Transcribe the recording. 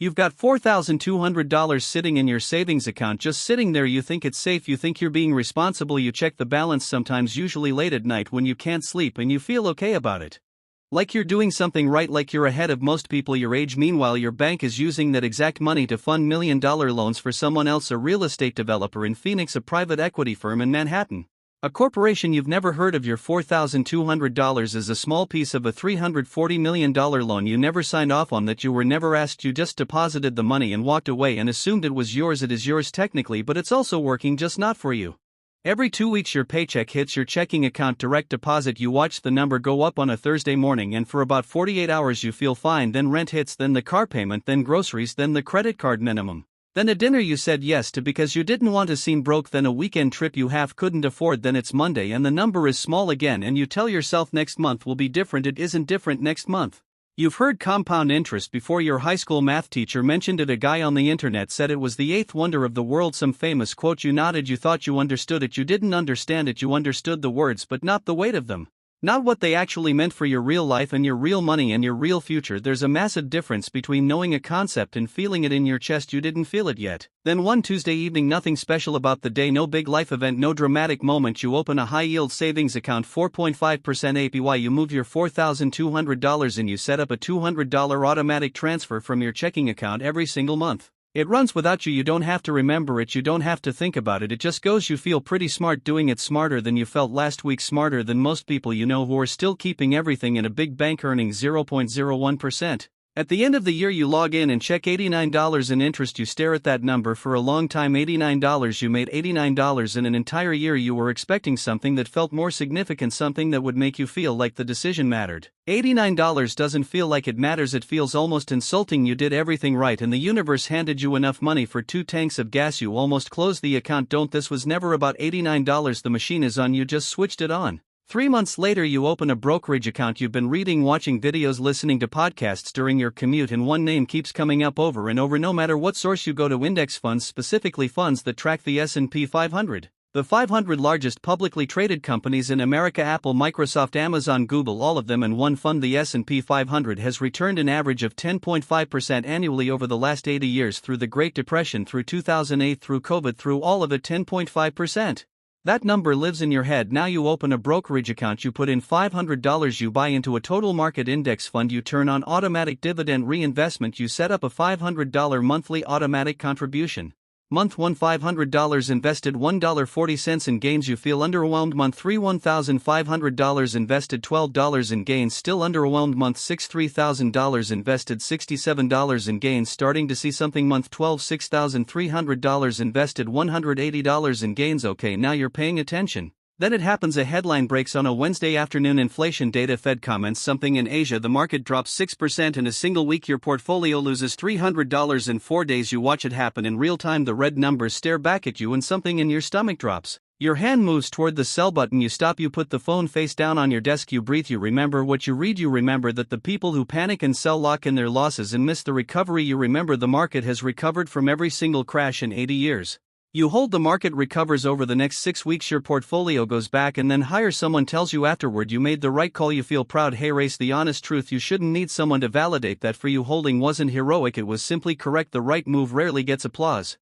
You've got $4,200 sitting in your savings account, just sitting there. You think it's safe, you think you're being responsible, you check the balance sometimes, usually late at night when you can't sleep, and you feel okay about it. Like you're doing something right, like you're ahead of most people your age. Meanwhile, your bank is using that exact money to fund $1 million loans for someone else, a real estate developer in Phoenix, a private equity firm in Manhattan, a corporation you've never heard of. Your $4,200 is a small piece of a $340 million loan you never signed off on, that you were never asked. You just deposited the money and walked away and assumed it was yours. It is yours technically, but it's also working, just not for you. Every 2 weeks your paycheck hits your checking account, direct deposit. You watch the number go up on a Thursday morning, and for about 48 hours you feel fine. Then rent hits, then the car payment, then groceries, then the credit card minimum, then a dinner you said yes to because you didn't want to seem broke, then a weekend trip you half couldn't afford. Then it's Monday and the number is small again, and you tell yourself next month will be different. It isn't different next month. You've heard compound interest before. Your high school math teacher mentioned it. A guy on the internet said it was the eighth wonder of the world, some famous quote. You nodded. You thought you understood it. You didn't understand it. You understood the words, but not the weight of them. Not what they actually meant for your real life and your real money and your real future. There's a massive difference between knowing a concept and feeling it in your chest. You didn't feel it yet. Then one Tuesday evening, nothing special about the day, no big life event, no dramatic moment. You open a high-yield savings account, 4.5% APY. You move your $4,200 in. You set up a $200 automatic transfer from your checking account every single month. It runs without you. You don't have to remember it. You don't have to think about it. It just goes. You feel pretty smart doing it, smarter than you felt last week, smarter than most people you know who are still keeping everything in a big bank, earning 0.01%. At the end of the year, you log in and check $89 in interest. You stare at that number for a long time. $89. You made $89 in an entire year. You were expecting something that felt more significant, something that would make you feel like the decision mattered. $89 doesn't feel like it matters. It feels almost insulting. You did everything right and the universe handed you enough money for 2 tanks of gas. You almost closed the account. Don't. This was never about $89. The machine is on. You just switched it on. 3 months later, you open a brokerage account. You've been reading, watching videos, listening to podcasts during your commute, and one name keeps coming up over and over. No matter what source you go to, index funds, specifically funds that track the S&P 500. The 500 largest publicly traded companies in America: Apple, Microsoft, Amazon, Google, all of them in one fund. The S&P 500 has returned an average of 10.5% annually over the last 80 years, through the Great Depression, through 2008, through COVID, through all of it. 10.5%. That number lives in your head. Now you open a brokerage account, you put in $500, you buy into a total market index fund, you turn on automatic dividend reinvestment, you set up a $500 monthly automatic contribution. Month 1, $500 invested, $1.40 in gains. You feel underwhelmed. Month 3, $1,500 invested, $12 in gains, still underwhelmed. Month 6, $3,000 invested, $67 in gains, starting to see something. Month 12, $6,300 invested, $180 in gains. Okay, now you're paying attention. Then it happens. A headline breaks on a Wednesday afternoon. Inflation data. Fed comments something in Asia. The market drops 6% in a single week. Your portfolio loses $300 in 4 days. You watch it happen in real time. The red numbers stare back at you and something in your stomach drops. Your hand moves toward the sell button. You stop. You put the phone face down on your desk. You breathe. You remember what you read. You remember that the people who panic and sell lock in their losses and miss the recovery. You remember the market has recovered from every single crash in 80 years. You hold. The market recovers over the next 6 weeks. Your portfolio goes back and then higher. Someone tells you afterward you made the right call. You feel proud. Hey, race the honest truth. You shouldn't need someone to validate that for you. Holding wasn't heroic, it was simply correct. The right move rarely gets applause.